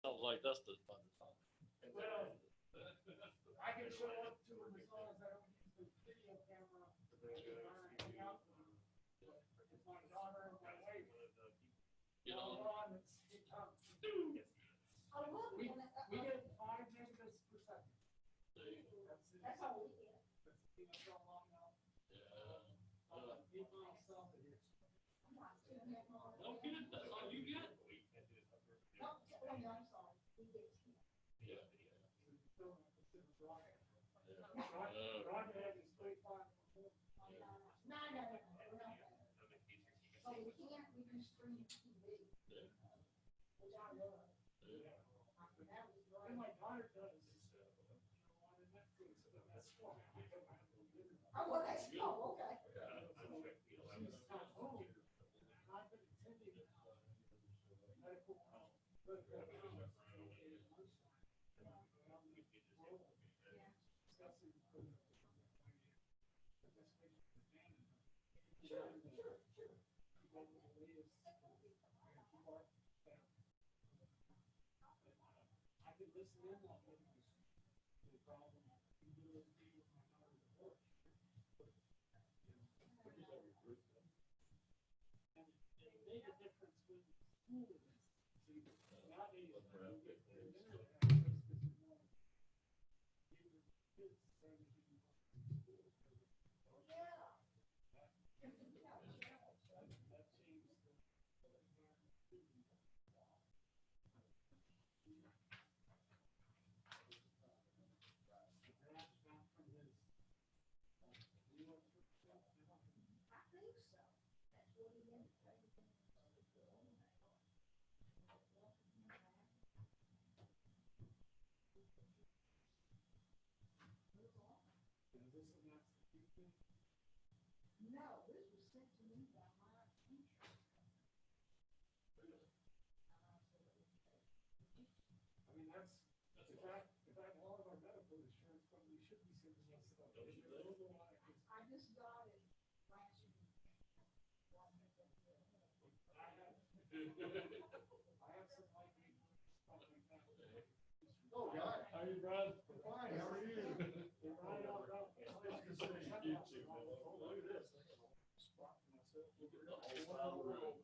Sounds like that's the fun. Well, I can show up to them as long as I don't use the video camera. Hang out with my daughter and my wife. You know, It comes. We get 5 megabits per second. That's all we get. That's long now. People don't stop it here. No kidding, that's all you get? I'm sorry. We get 10. Yeah. Broadband is 35. No. So we can't, we can stream TV. Which I love. That was great. And my daughter does. Oh, well, that's, oh, okay. She's at home. I've been attending medical. I could listen in on it. The problem. And it made a difference when school was. Nowadays, I think so. That's what he indicated. No, this was sent to me by my teacher. I mean, that's, in fact, all of our medical insurance companies should be sending us stuff. I just got it last year. I have some like stuff like that. Oh, God. How are you, Brian? Fine, how are you? They're right out about. Oh, look at this. Spot for myself. Look at the whole side of the room.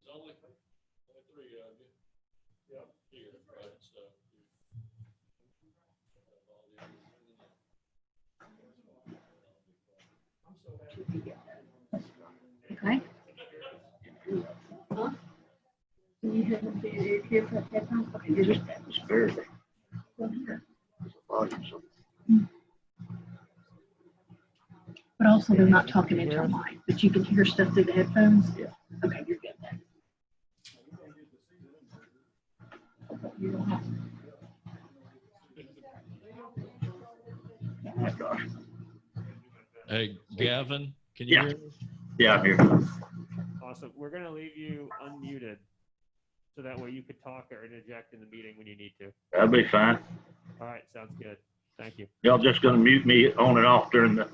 There's only 3 of you. Yep. Here, right, so. I'm so happy. Okay. Huh? You haven't been here for that time? Okay, you're just that was very. But also they're not talking into a mic, but you can hear stuff through the headphones? Yeah. Okay, you're good then. You don't have to. Oh, my gosh. Hey, Gavin, can you Yeah. hear me? Yeah, I'm here. Awesome. We're going to leave you unmuted so that way you could talk or interject in the meeting when you need to. That'll be fine. All right. Sounds good. Thank you. Y'all just gonna mute me on and off during the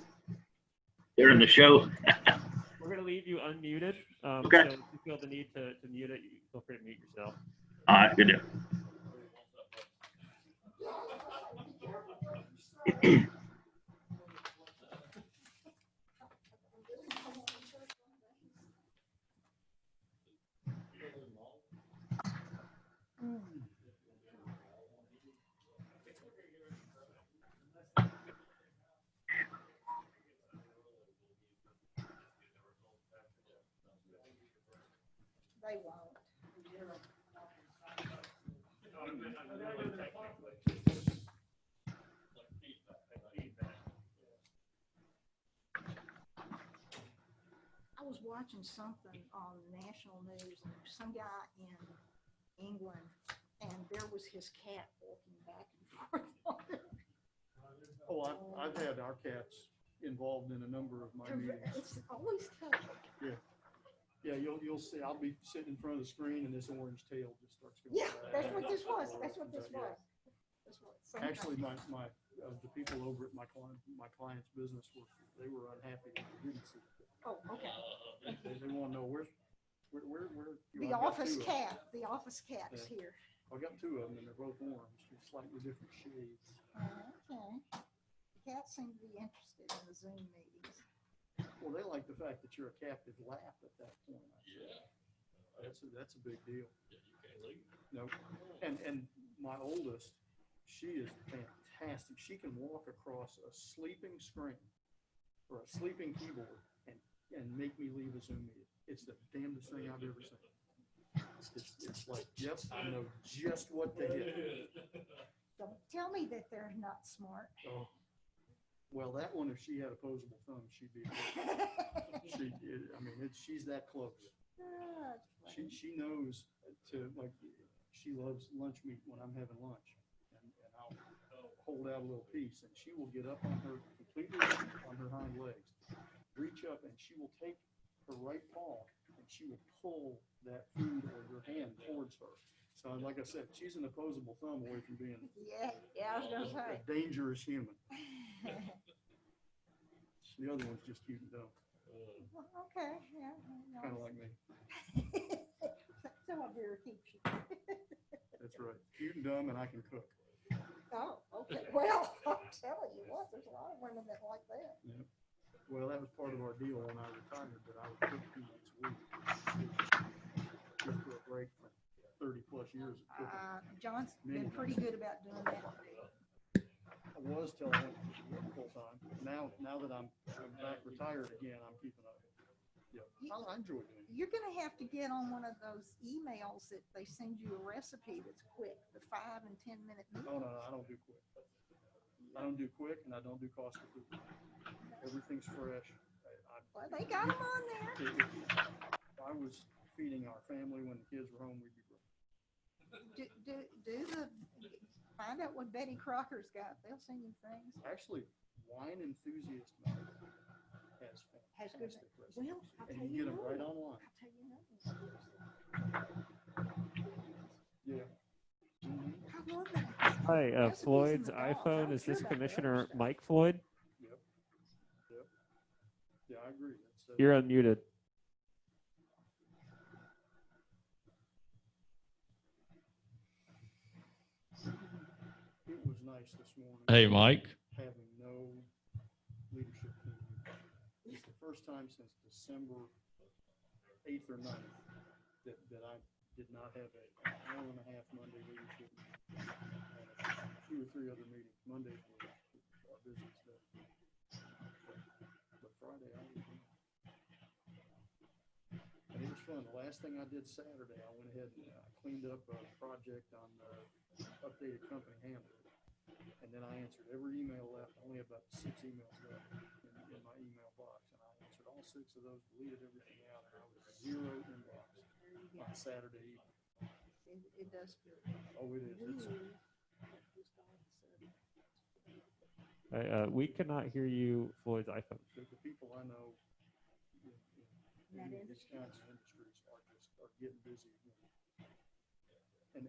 show? We're going to leave you unmuted. Okay. So if you feel the need to mute it, you feel free to mute yourself. All right, good deal. They won't. I was watching something on national news, and some guy in England, and there was his cat walking back and forth on it. Oh, I've had our cats involved in a number of my meetings. It's always touching. Yeah, you'll see, I'll be sitting in front of the screen and this orange tail just starts going. Yeah, that's what this was. That's what this was. That's what. Actually, the people over at my client's business they were unhappy that they didn't see it. Oh, okay. They want to know where. The office cat is here. I got two of them and they're both orange, just slightly different shades. Okay. Cats seem to be interested in the Zoom meetings. Well, they like the fact that you're a captive lap at that point. I said. Yeah. That's a big deal. Yeah, you can't leave. No, and my oldest, she is fantastic. She can walk across a sleeping screen or a sleeping keyboard and make me leave a Zoom meeting. It's the damnedest thing I've ever seen. It's like, yep, I know just what to hit. Don't tell me that they're not smart. Oh, well, that one, if she had opposable thumbs, she'd be. She's that close. She knows to, like, she loves lunch meat when I'm having lunch, and I'll hold out a little piece, and she will get up on her completely on her hind legs, reach up, and she will take her right paw and she will pull that food or your hand towards her. So, like I said, she's an opposable thumb away from being Yeah, I was gonna say. a dangerous human. The other one's just cute and dumb, Well, okay, yeah. kind of like me. So my beer keeps you. That's right, cute and dumb, and I can cook. Oh, okay. Well, I'm telling you what, there's a lot of women that like that. Yep. Well, that was part of our deal when I retired, that I would cook 2 nights a week. Just for a break from 30 plus years of cooking. John's been pretty good about doing that. I was till I went to work full time. Now that I'm back retired again, I'm keeping up. Yeah, I enjoy doing it. You're gonna have to get on one of those emails that they send you a recipe that's quick, the 5 and 10 minute meal. Oh, no, I don't do quick. I don't do quick, and I don't do cost of food. Everything's fresh. Well, they got them on there. If I was feeding our family when the kids were home, we'd be broke. Find out what Betty Crocker's got. They'll send you things. Actually, Wine Enthusiast Mag has Has good. fantastic recipes. Well, I'll And tell you you get them right what. online. I'll tell you another one. Yeah. Mhm. I love that. Hi, Recipes in Floyd's the dogs. iPhone. I'm Is sure this about the other Commissioner stuff. Mike Floyd? Yep. Yeah, I agree. That's, You're unmuted. it was nice this morning. Hey, Mike. Having no leadership team. It's the first time since December 8th or 9th that I did not have an hour and a half Monday leadership meeting. And 2 or 3 other meetings. Mondays were our busiest day. But Friday I was in. And it was fun. The last thing I did Saturday, I went ahead and cleaned up a project on updated company handbook. And then I answered every email left. I only have about 6 emails left in my email box. And I answered all 6 of those, deleted everything out, and I was 0 inbox on Saturday evening. It does good. Oh, it is. It's, We cannot hear you, Floyd's iPhone. the people I know in these kinds of industries are getting busy again. And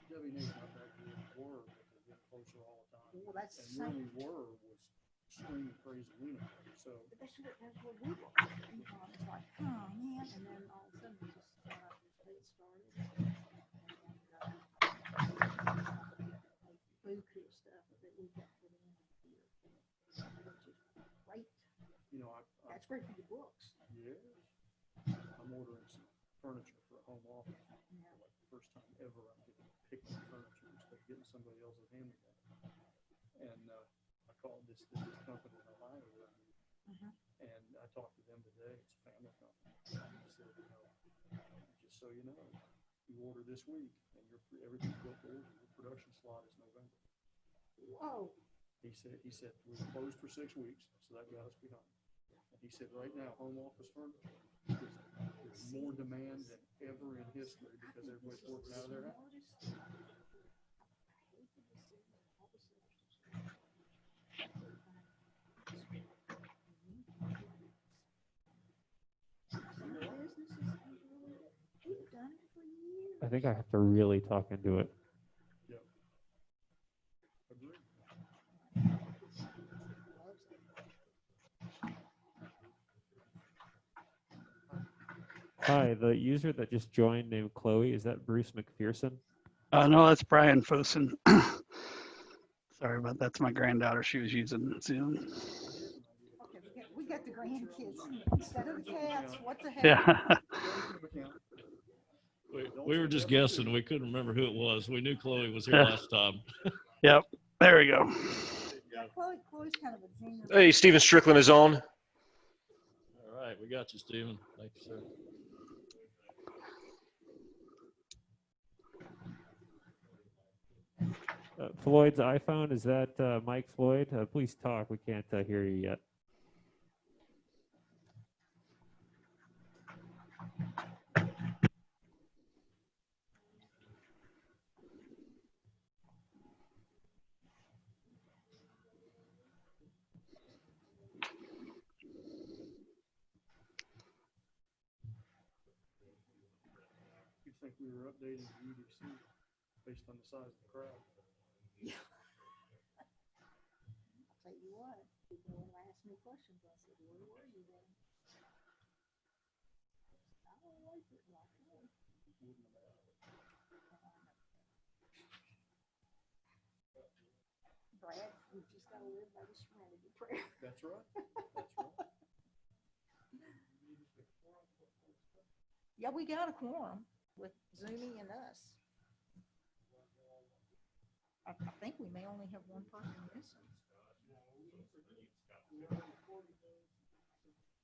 Debbie Nation, I thought we were, but they're getting closer all the time. Well, that's And where we were was screaming praise of Luna. So But that's what we were. It's like, oh man, and then all of a sudden we just it started. Buku stuff that we got put in here, which is great. you know, That's great for your books. yes, I'm ordering some furniture for a home office. Yeah. Like the first time ever I'm getting picked up furniture instead of getting somebody else's hand me down. And I called this company in Ohio where I mean, Mhm. and I talked to them today. It's a family company. And he said, just so you know, you order this week and everything's built to order. Your production slot is November. Whoa. He said we were closed for 6 weeks, so that got us behind. And he said right now home office furniture is more demand than ever in history because everybody's working out of their house. We've done it for years. I think I have to really talk into it. Yep. Agreed. Hi, the user that just joined named Chloe, is that Bruce McPherson? No, that's Brian Fosen. Sorry about that. That's my granddaughter. She was using Zoom. Okay, we got the grandkids. Instead of the cats, what the heck? Yeah. We were just guessing. We couldn't remember who it was. We knew Chloe was here Yeah. last time. Yep. There we go. Yeah, Chloe's kind of a junior. Hey, Stephen Strickland is on. All right, we got you, Stephen. Thank you, sir. Floyd's iPhone, is that Mike Floyd? Please talk. We can't hear you yet. You'd think we were updating the UDC based on the size of the crowd. I'll tell you what, people will ask me questions. I said, where were you then? I don't like it like that. Brad, we just gotta live by the serenity prayer. That's right. That's right. Yeah, we got a quorum with Zuni and us. I think we may only have one person missing.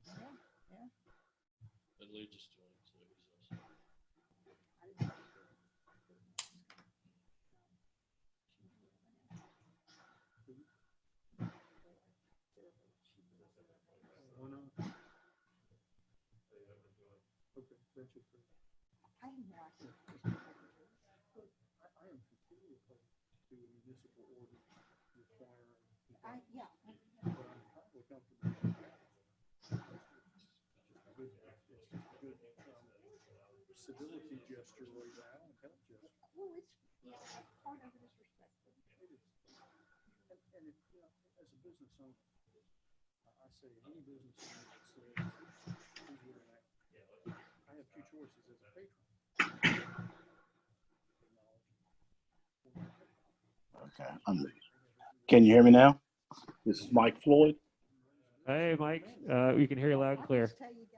Yeah. And Lee just joined, so he's also. Why not? Okay, that's it. I have no idea. I am completely opposed to a municipal order requiring. Yeah. But I'm probably comfortable. It's just a good civility gesture right now and help gesture. Well, it's part of it is respectful. It is. And it, you know, as a business owner, I say any business owner that says, here's what I'm at. I have two choices as a patron. Okay. Can you hear me now? This is Mike Floyd. Hey, Mike. We can hear you loud and clear.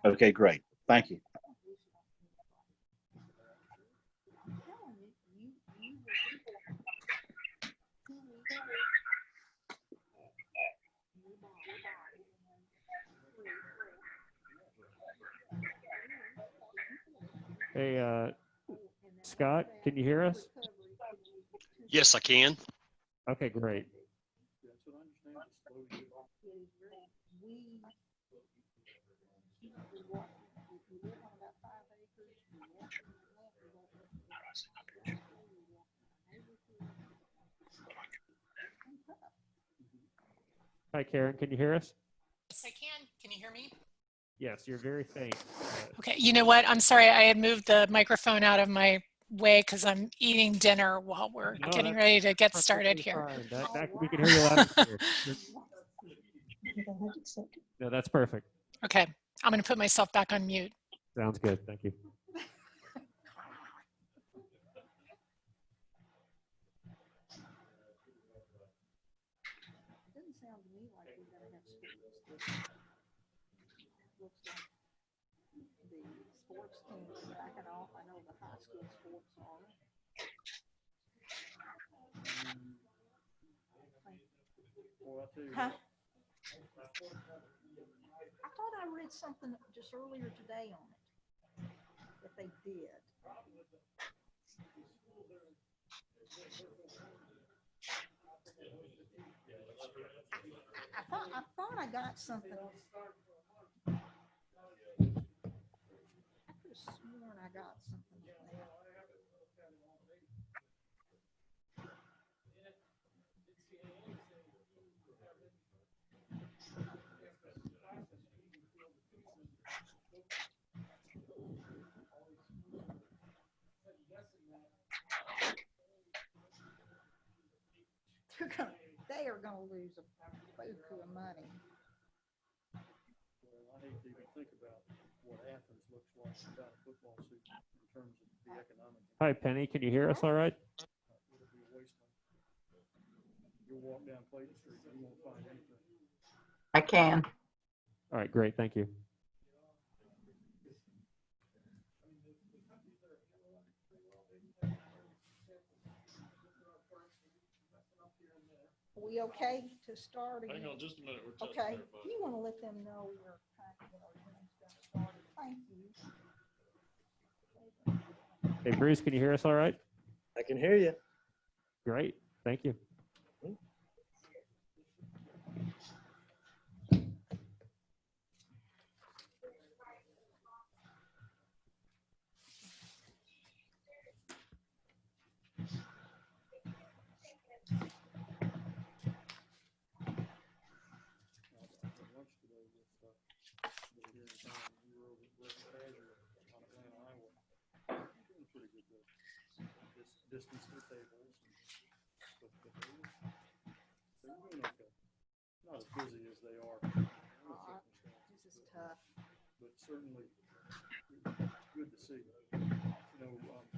Okay, great. Thank you. Hey, Scott, can you hear us? Yes, I can. Okay, great. That's what I understand. Hi, Karen, can you hear us? Yes, I can. Can you hear me? Yes, you're very faint. Okay, you know what? I'm sorry. I had moved the microphone out of my way because I'm eating dinner while we're getting ready to get started here. We can hear you loud and clear. No, that's perfect. Okay, I'm going to put myself back on mute. Sounds good. Thank you. It doesn't sound to me like we're gonna have schools. Looks like the sports teams are backing off. I know the high school sports are. Well, I'll tell you Huh? what, I thought I read something just earlier today on it, that they did. I thought I got something. I could have sworn I got something on that. They are gonna lose a buku of money. well, I hate to even think about what Athens looks like without a football suit in terms of the economic. Hi, Penny. Can you hear us all right? It'll be a wasteland. You'll walk down Clayton Street and you won't find anything. I can. All right, great. Thank you. Are we okay to start? Hang on just a minute. We're testing Okay, everybody. you want to let them know you're kind of, start. Thank you. Hey, Bruce, can you hear us all right? I can hear you. Great. Thank you. Distance to the tables. But they're doing okay. Not as busy as they are. This is tough. But certainly good to see. You know, over the last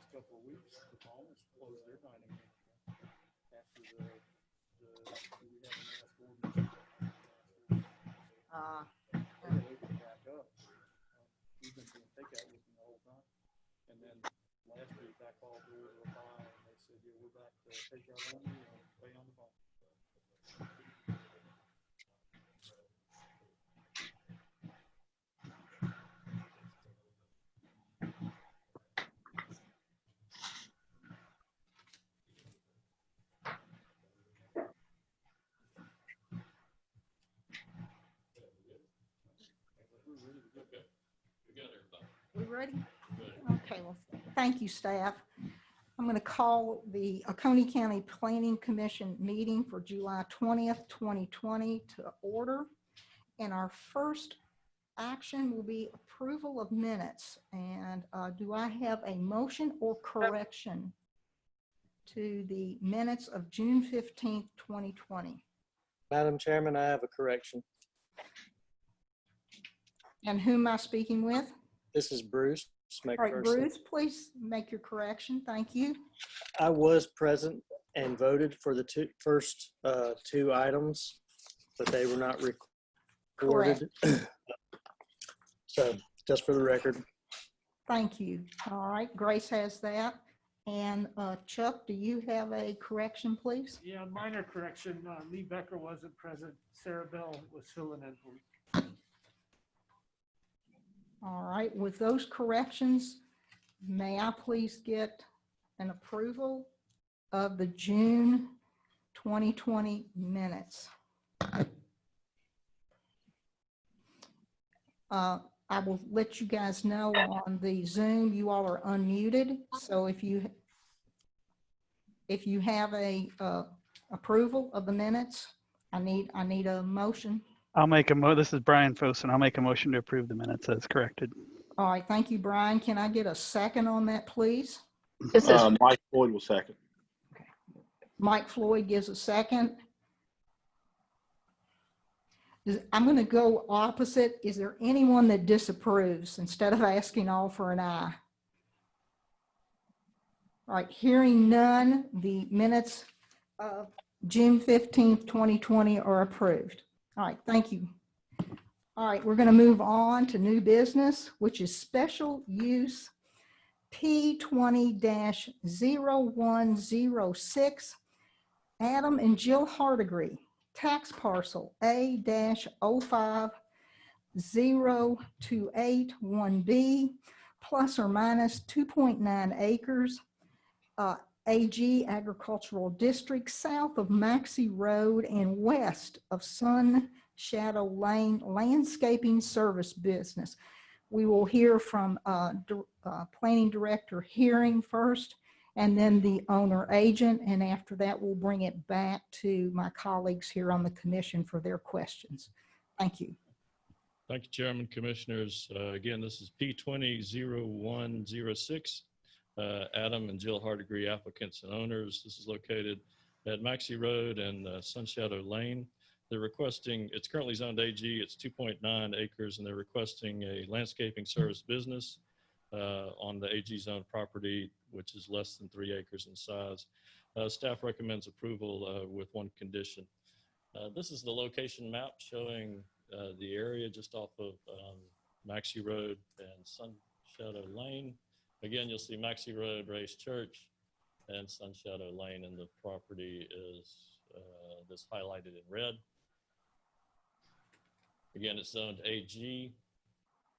couple of weeks, the Palms closed their dining room after we had a mask ordinance. They opened back up. We've been doing takeout with them the whole time. And then last week I called the order of buy and they said, yeah, we're back to takeout only and pay on the phone. We ready? Okay, well, thank you, staff. I'm going to call the Oconee County Planning Commission meeting for July 20th, 2020 to order. And our first action will be approval of minutes. And do I have a motion or correction to the minutes of June 15th, 2020? Madam Chairman, I have a correction. And whom am I speaking with? This is Bruce. All right, Bruce, please make your correction. Thank you. I was present and voted for the first two items, but they were not recorded. So just for the record. Thank you. All right, Grace has that. And Chuck, do you have a correction, please? Yeah, minor correction. Lee Becker wasn't present. Sarah Bell was filling in. All right, with those corrections, may I please get an approval of the June 2020 minutes? I will let you guys know on the Zoom, you all are unmuted. So if you have a approval of the minutes, I need a motion. I'll make this is Brian Fosen. I'll make a motion to approve the minutes as corrected. All right, thank you, Brian. Can I get a second on that, please? Mike Floyd will second. Mike Floyd gives a second. I'm going to go opposite. Is there anyone that disapproves instead of asking all for an aye? All right, hearing none, the minutes of June 15th, 2020 are approved. All right, thank you. All right, we're going to move on to new business, which is special use P20-0106, Adam and Jill Hardigree, tax parcel A-05-0281B, plus or minus 2.9 acres, AG Agricultural District, south of Maxey Road and west of Sun Shadow Lane Landscaping Service Business. We will hear from Planning Director Hearing first, and then the owner agent, and after that we'll bring it back to my colleagues here on the commission for their questions. Thank you. Thank you, Chairman, Commissioners. Again, this is P20-0106. Adam and Jill Hardigree, applicants and owners. This is located at Maxey Road and Sun Shadow Lane. They're requesting, it's currently zoned AG, it's 2.9 acres, and they're requesting a landscaping service business on the AG zone property, which is less than 3 acres in size. Staff recommends approval with one condition. This is the location map showing the area just off of Maxey Road and Sun Shadow Lane. Again, you'll see Maxey Road, Race Church, and Sun Shadow Lane, and the property is this highlighted in red. Again, it's zoned AG.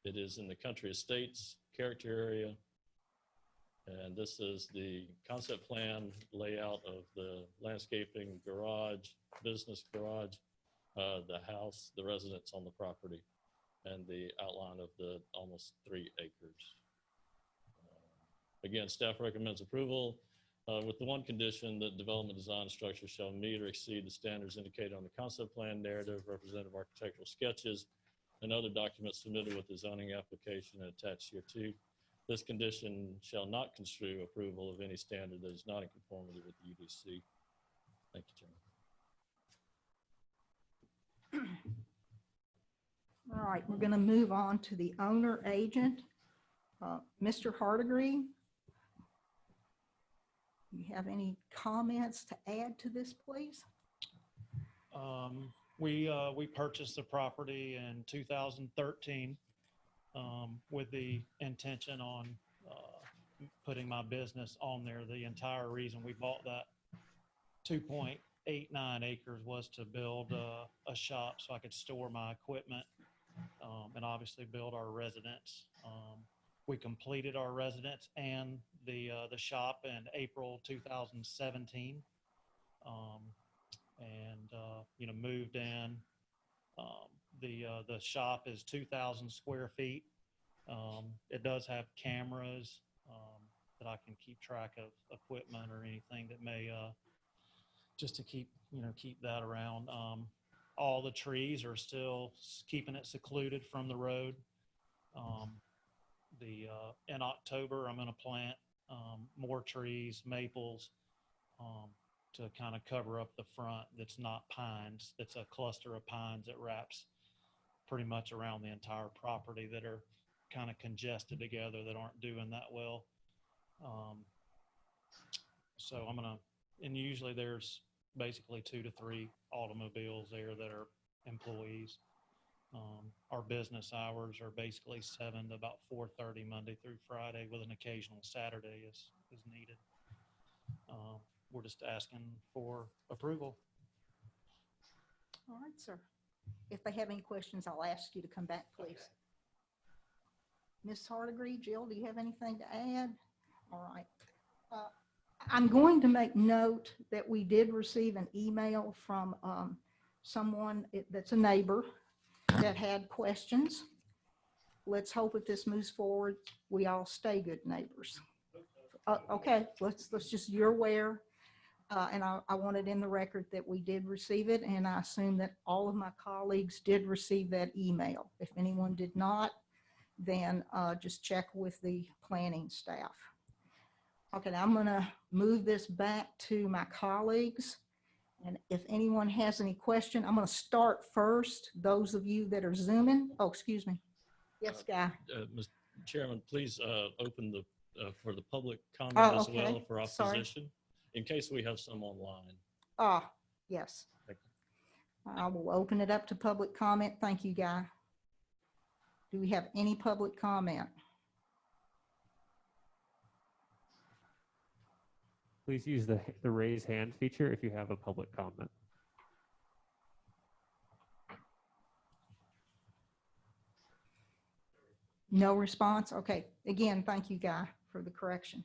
It is in the country estates character area. And this is the concept plan layout of the landscaping garage, business garage, the house, the residence on the property, and the outline of the almost 3 acres. Again, staff recommends approval with the one condition that development design and structure shall meet or exceed the standards indicated on the concept plan, narrative, representative architectural sketches, and other documents submitted with the zoning application and attached hereto. This condition shall not construe approval of any standard that is not in conformity with the UDC. Thank you, Chairman. All right, we're going to move on to the owner agent, Mr. Hardigree. You have any comments to add to this, please? We purchased the property in 2013 with the intention on putting my business on there. The entire reason we bought that 2.89 acres was to build a shop so I could store my equipment and obviously build our residence. We completed our residence and the shop in April 2017, and moved in. The shop is 2,000 square feet. It does have cameras that I can keep track of equipment or anything that may just to keep that around. All the trees are still keeping it secluded from the road. In October, I'm going to plant more trees, maples, to kind of cover up the front. That's not pines. It's a cluster of pines that wraps pretty much around the entire property that are kind of congested together that aren't doing that well. So I'm going to, and usually there's basically 2 to 3 automobiles there that are employees. Our business hours are basically 7 to about 4:30 Monday through Friday, with an occasional Saturday as needed. We're just asking for approval. All right, sir. If they have any questions, I'll ask you to come back, please. Ms. Hardigree, Jill, do you have anything to add? All right. I'm going to make note that we did receive an email from someone that's a neighbor that had questions. Let's hope that this moves forward. We all stay good neighbors. Okay, let's just, you're aware. And I want it in the record that we did receive it, and I assume that all of my colleagues did receive that email. If anyone did not, then just check with the planning staff. Okay, now I'm going to move this back to my colleagues. And if anyone has any question, I'm going to start first. Those of you that are Zooming. Oh, excuse me. Yes, Guy. Mr. Chairman, please open for the public comment as well for opposition, in case we have some online. Yes. I will open it up to public comment. Thank you, Guy. Do we have any public comment? Please use the raise hand feature if you have a public comment. No response? Okay. Again, thank you, Guy, for the correction.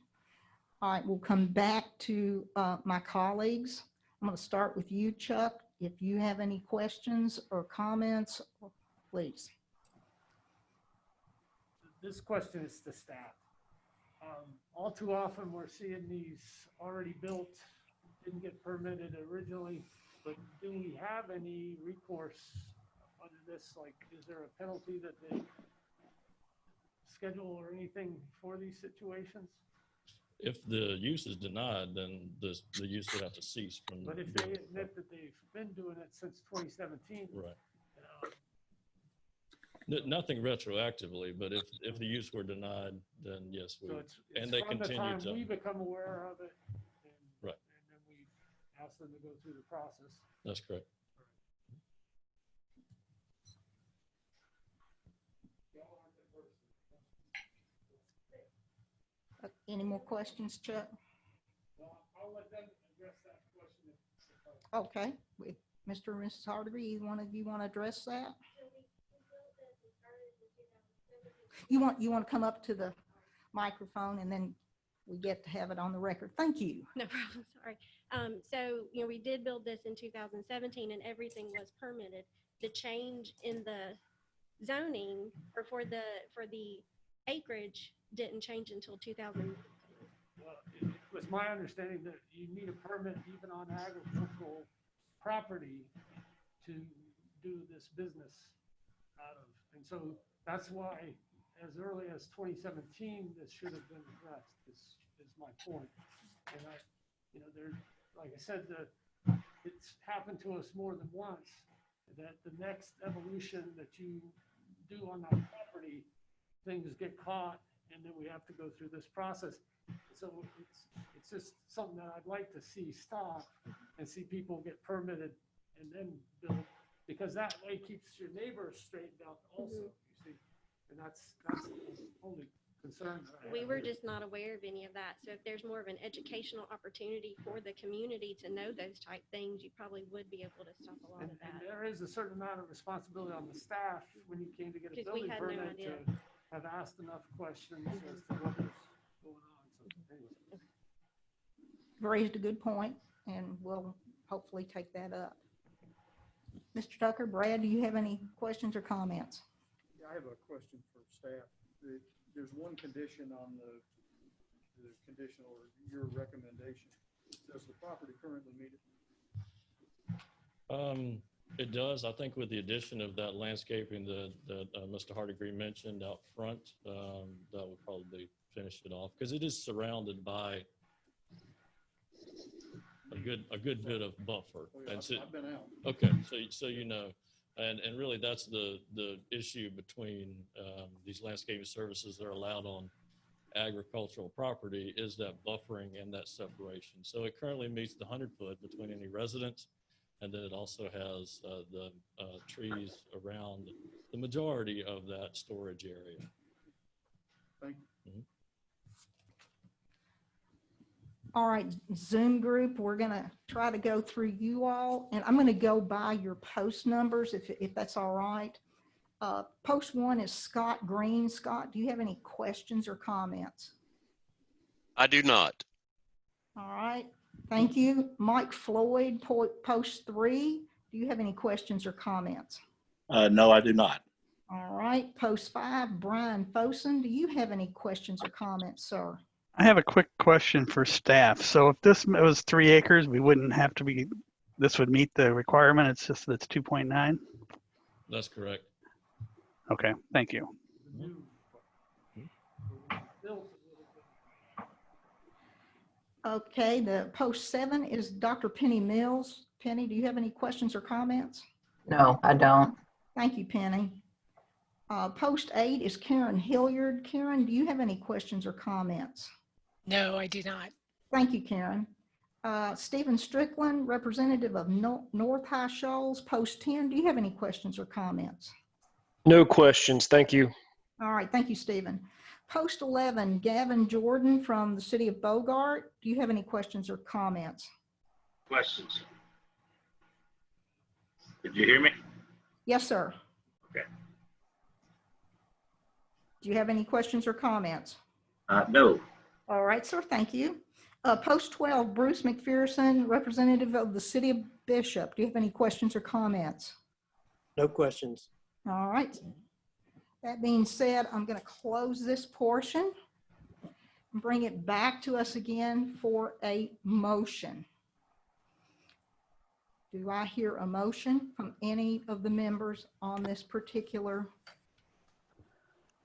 All right, we'll come back to my colleagues. I'm going to start with you, Chuck. If you have any questions or comments, please. This question is to staff. All too often we're seeing these already built, didn't get permitted originally, but do we have any recourse under this? Like, is there a penalty that they schedule or anything for these situations? If the use is denied, then the use would have to cease from. But if they admit that they've been doing it since 2017. Right. Nothing retroactively, but if the use were denied, then yes, we, So it's and they from the continue time to. we become aware of it. And, Right. And then we ask them to go through the process. That's correct. Any more questions, Chuck? Well, I'll let them address that question. Okay, with Mr. and Mrs. Hardigree, either one of you want to address that? You want to come up to the microphone and then we get to have it on the record. Thank you. No problem, sorry. So, we did build this in 2017 and everything was permitted. The change in the zoning or for the acreage didn't change until 2000. Well, it was my understanding that you need a permit even on agricultural property to do this business out of. And so that's why as early as 2017, this should have been addressed, is my point. And like I said, it's happened to us more than once, that the next evolution that you do on that property, things get caught, and then we have to go through this process. So it's just something that I'd like to see stop and see people get permitted and then build, because that way keeps your neighbors straightened out also, you see. And that's the only concern that I have. We were just not aware of any of that. So if there's more of an educational opportunity for the community to know those type things, you probably would be able to stop a lot of And that. there is a certain amount of responsibility on the staff when you came to get a Because we building had no permit idea. to have asked enough questions as to what was going on. So anyways. Raised a good point, and we'll hopefully take that up. Mr. Tucker, Brad, do you have any questions or comments? Yeah, I have a question for staff. There's one condition on the condition or your recommendation. Does the property currently meet it? It does. I think with the addition of that landscaping that Mr. Hardigree mentioned out front, that would probably finish it off, because it is surrounded by a good bit of buffer. Oh, yeah, And so, I've been out. okay, so you know, and really that's the issue between these landscaping services that are allowed on agricultural property, is that buffering and that separation. So it currently meets the 100-foot between any residence, and then it also has the trees around the majority of that storage area. Thank you. Mhm. All right, Zoom group, we're gonna try to go through you all, and I'm gonna go by your post numbers if that's all right. Post 1 is Scott Green. Scott, do you have any questions or comments? I do not. All right, thank you. Mike Floyd, post 3, do you have any questions or comments? No, I do not. All right, post 5, Brian Fosen, do you have any questions or comments, sir? I have a quick question for staff. So if this was 3 acres, we wouldn't have to be, this would meet the requirement. It's just that it's 2.9. That's correct. Okay, thank you. Okay, the post 7 is Dr. Penny Mills. Penny, do you have any questions or comments? No, I don't. Thank you, Penny. Post 8 is Karen Hilliard. Karen, do you have any questions or comments? No, I do not. Thank you, Karen. Stephen Strickland, representative of North High Shoals, post 10. Do you have any questions or comments? No questions. Thank you. All right, thank you, Stephen. Post 11, Gavin Jordan from the city of Bogart. Do you have any questions or comments? Questions? Did you hear me? Yes, sir. Okay. Do you have any questions or comments? No. All right, sir, thank you. Post 12, Bruce McPherson, representative of the city of Bishop. Do you have any questions or comments? No questions. All right. That being said, I'm going to close this portion and bring it back to us again for a motion. Do I hear a motion from any of the members on this particular?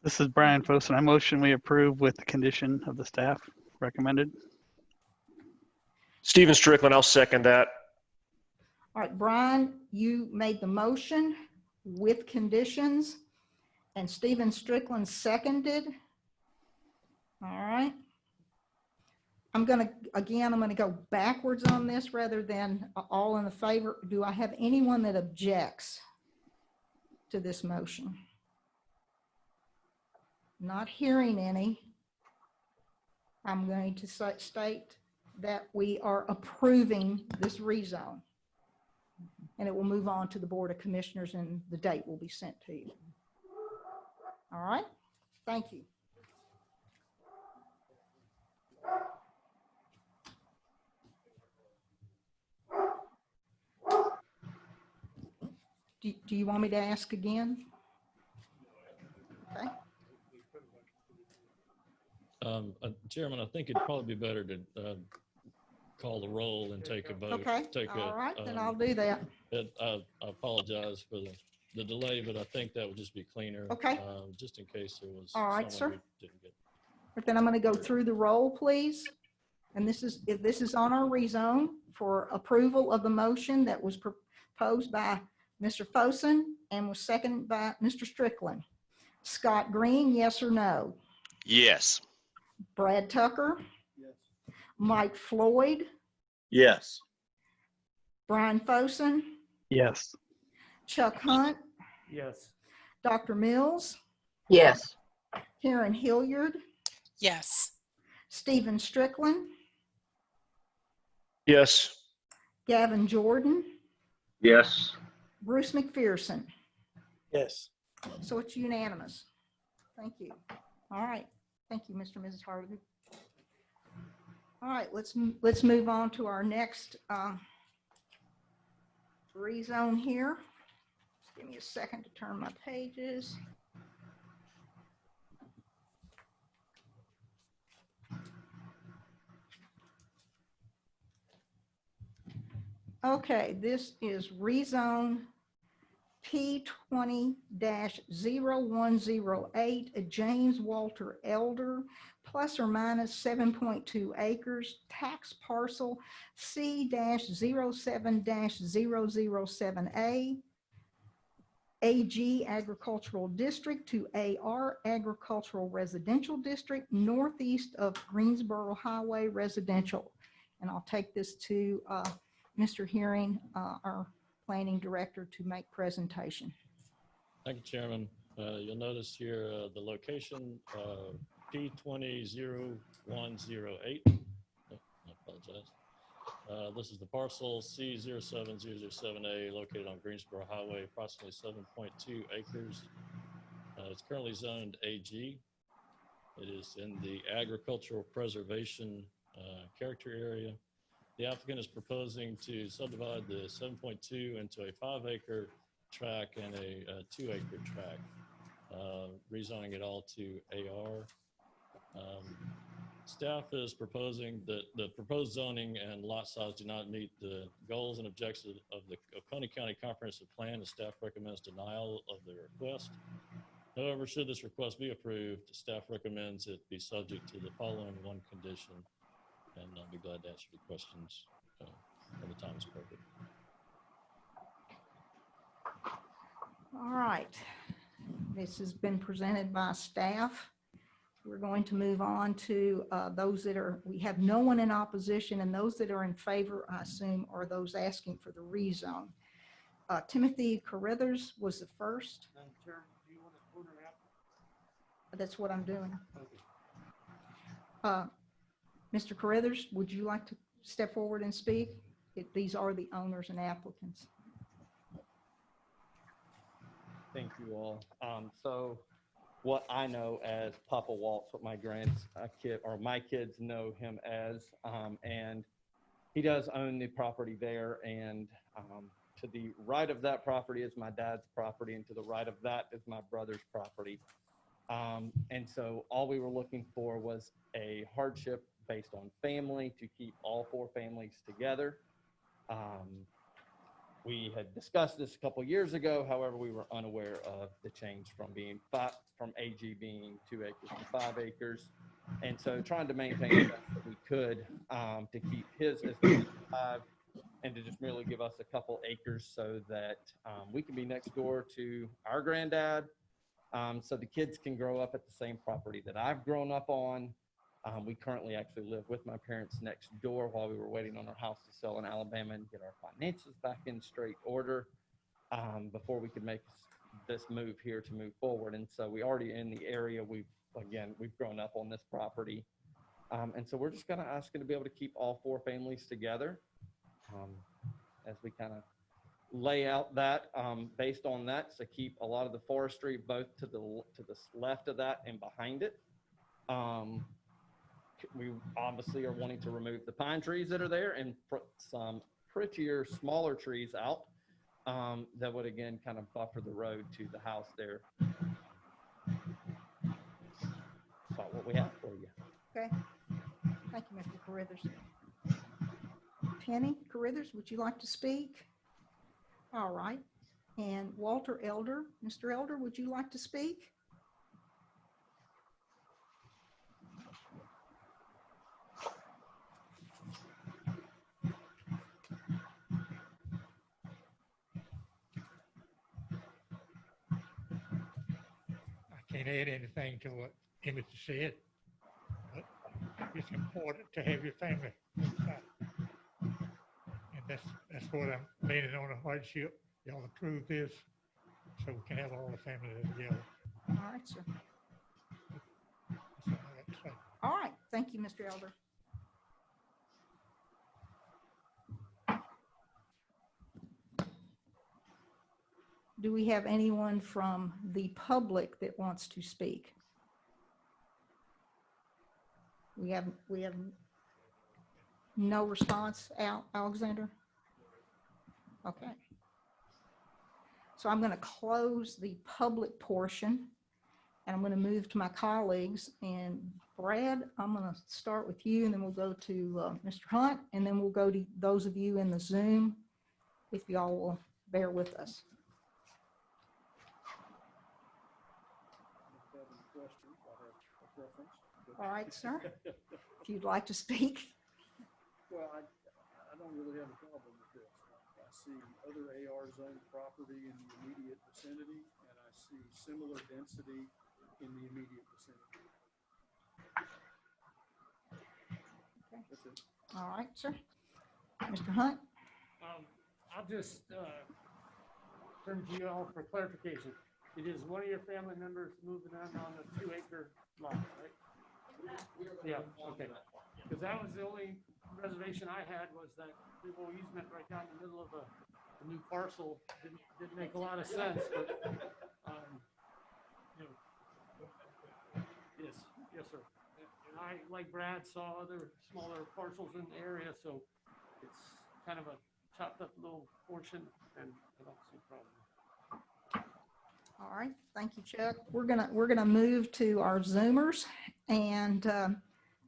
This is Brian Fosen. I motion we approve with the condition of the staff. recommended. Stephen Strickland, I'll second that. All right, Brian, you made the motion with conditions, and Stephen Strickland seconded. All right. I'm going to go backwards on this rather than all in the favor. Do I have anyone that objects to this motion? Not hearing any. I'm going to state that we are approving this rezone. And it will move on to the Board of Commissioners and the date will be sent to you. All right, thank you. Do you want me to ask again? Okay. Chairman, I think it'd probably be better to call the roll and take a vote. Okay, all right, then I'll do that. I apologize for the delay, but I think that would just be cleaner. Okay. Just in case there was All right, someone sir. who didn't get. But then I'm going to go through the roll, please. And this is on our rezone for approval of the motion that was proposed by Mr. Fosen and was seconded by Mr. Strickland. Scott Green, yes or no? Yes. Brad Tucker? Yes. Mike Floyd? Yes. Brian Fosen? Yes. Chuck Hunt? Yes. Dr. Mills? Yes. Karen Hilliard? Yes. Stephen Strickland? Yes. Gavin Jordan? Yes. Bruce McPherson? Yes. So it's unanimous. Thank you. All right. Thank you, Mr. and Mrs. Harvey. All right, let's move on to our next rezone here. Just give me a second to turn my pages. Okay, this is rezone P20-0108, James Walter Elder, plus or minus 7.2 acres, tax parcel C-07-007A, AG Agricultural District to AR Agricultural Residential District, northeast of Greensboro Highway Residential. And I'll take this to Mr. Hearing, our Planning Director, to make presentation. Thank you, Chairman. You'll notice here the location P20-0108. I apologize. This is the parcel C-07-007A located on Greensboro Highway, approximately 7.2 acres. It's currently zoned AG. It is in the agricultural preservation character area. The applicant is proposing to subdivide the 7.2 into a 5-acre tract and a 2-acre tract, rezoning it all to AR. Staff is proposing that the proposed zoning and lot size do not meet the goals and objectives of the Oconee County Comprehensive Plan, and staff recommends denial of the request. However, should this request be approved, staff recommends it be subject to the following one condition, and I'll be glad to answer the questions when the time is appropriate. All right, this has been presented by staff. We're going to move on to those that are, we have no one in opposition, and those that are in favor, I assume, are those asking for the rezone. Timothy Carruthers was the first. That's what I'm doing. Mr. Carruthers, would you like to step forward and speak? These are the owners and applicants. Thank you all. So what I know as Papa Waltz, what my my kids know him as, and he does own the property there. And to the right of that property is my dad's property, and to the right of that is my brother's property. And so all we were looking for was a hardship based on family to keep all 4 families together. We had discussed this a couple years ago. However, we were unaware of the change from AG being 2 acres to 5 acres. And so trying to maintain the best that we could to keep his estate alive and to just merely give us a couple acres so that we can be next door to our granddad, so the kids can grow up at the same property that I've grown up on. We currently actually live with my parents next door while we were waiting on our house to sell in Alabama and get our finances back in straight order before we could make this move here to move forward. And so we already in the area. We've grown up on this property. And so we're just kind of asking to be able to keep all four families together as we kind of lay out that based on that. So keep a lot of the forestry both to the left of that and behind it. We obviously are wanting to remove the pine trees that are there and put some prettier, smaller trees out that would again kind of buffer the road to the house there. About what we have for you. Okay. Thank you, Mr. Carruthers. Penny Carruthers, would you like to speak? All right. And Walter Elder, Mr. Elder, would you like to speak? I can't add anything to what Emmett said, but it's important to have your family inside. And that's what I'm leaning on, a hardship. Y'all approve this so we can have all the family together. All right, sir. That's all I got to say. All right. Thank you, Mr. Elder. Do we have anyone from the public that wants to speak? We have no response, Alexander? Okay. So I'm going to close the public portion and I'm going to move to my colleagues. And Brad, I'm going to start with you and then we'll go to Mr. Hunt and then we'll go to those of you in the Zoom, if y'all will bear with us. All right, sir. If you'd like to speak. Well, I don't really have a problem with this. I see other AR zone property in the immediate vicinity, and I see similar density in the immediate vicinity. Okay. That's it. All right, sir. Mr. Hunt? I'll just turn to you all for clarification. It is one of your family members moving on the 2-acre lot, right? Yeah, okay. Because that was the only reservation I had, was that little easement right down the middle of a new parcel. Didn't make a lot of sense, but, you know. Yes, sir. And I, like Brad, saw other smaller parcels in the area, so it's kind of a chopped up little portion, and I don't see a problem. All right, thank you, Chuck. We're gonna move to our Zoomers, and I'm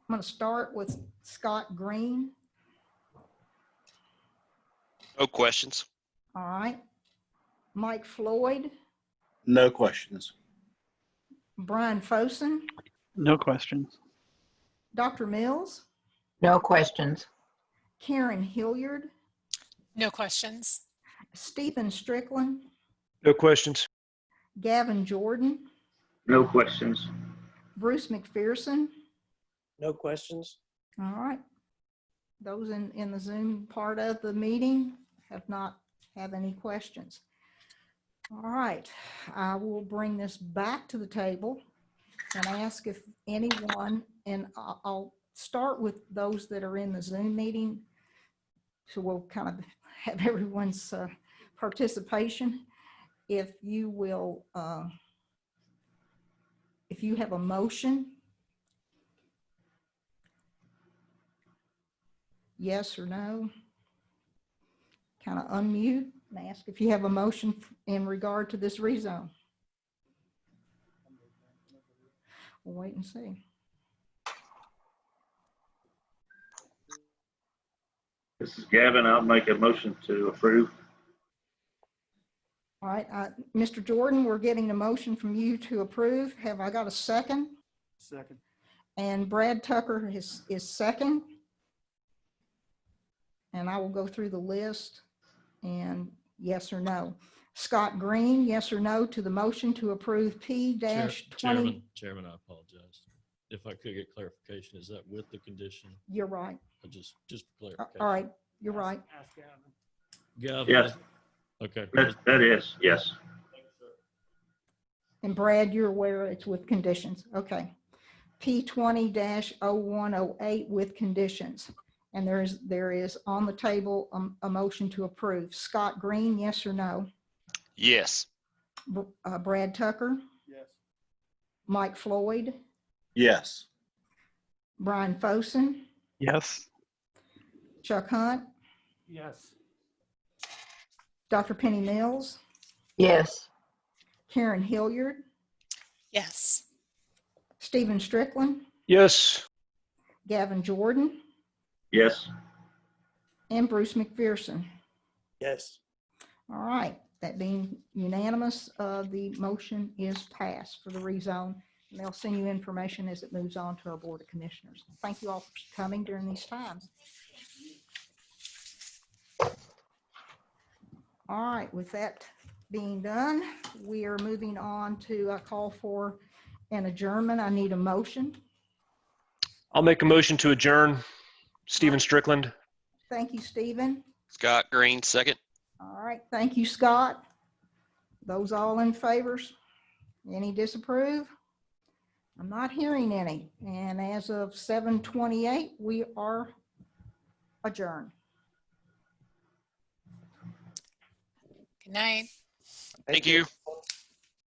gonna start with Scott Green. No questions. All right, Mike Floyd, No questions. Brian Fosen, No questions. Dr. Mills, No questions. Karen Hilliard, No questions. Stephen Strickland, No questions. Gavin Jordan, No questions. Bruce McPherson. No questions. All right. Those in the Zoom part of the meeting have not had any questions. All right. I will bring this back to the table and ask if anyone, and I'll start with those that are in the Zoom meeting, so we'll kind of have everyone's participation. If you will, if you have a motion, yes or no, kind of unmute and ask if you have a motion in regard to this rezone. We'll wait and see. This is Gavin. I'll make a motion to approve. All right, Mr. Jordan, we're getting a motion from you to approve. Have I got a second? Second. And Brad Tucker is second. And I will go through the list and yes or no. Scott Green, yes or no to the motion to approve P-20. Chairman, I apologize. If I could get clarification, is that with the condition? You're right. Just for clarification. All right, you're right. Ask Gavin. Gavin? Yes. Okay. That is, yes. And Brad, you're aware it's with conditions. Okay. P-20-0108 with conditions. And there is on the table a motion to approve. Scott Green, yes or no? Yes. Brad Tucker? Yes. Mike Floyd? Yes. Brian Fosen? Yes. Chuck Hunt? Yes. Dr. Penny Mills? Yes. Karen Hilliard? Yes. Stephen Strickland? Yes. Gavin Jordan? Yes. And Bruce McPherson. Yes. All right, that being unanimous, the motion is passed for the rezone. And they'll send you information as it moves on to our Board of Commissioners. Thank you all for coming during these times. All right, with that being done, we are moving on to a call for an adjournment. I need a motion. I'll make a motion to adjourn. Stephen Strickland. Thank you, Stephen. Scott Green, second. All right, thank you, Scott. Those all in favors? Any disapprove? I'm not hearing any. And as of 7:28, we are adjourned. Good night. Thank you.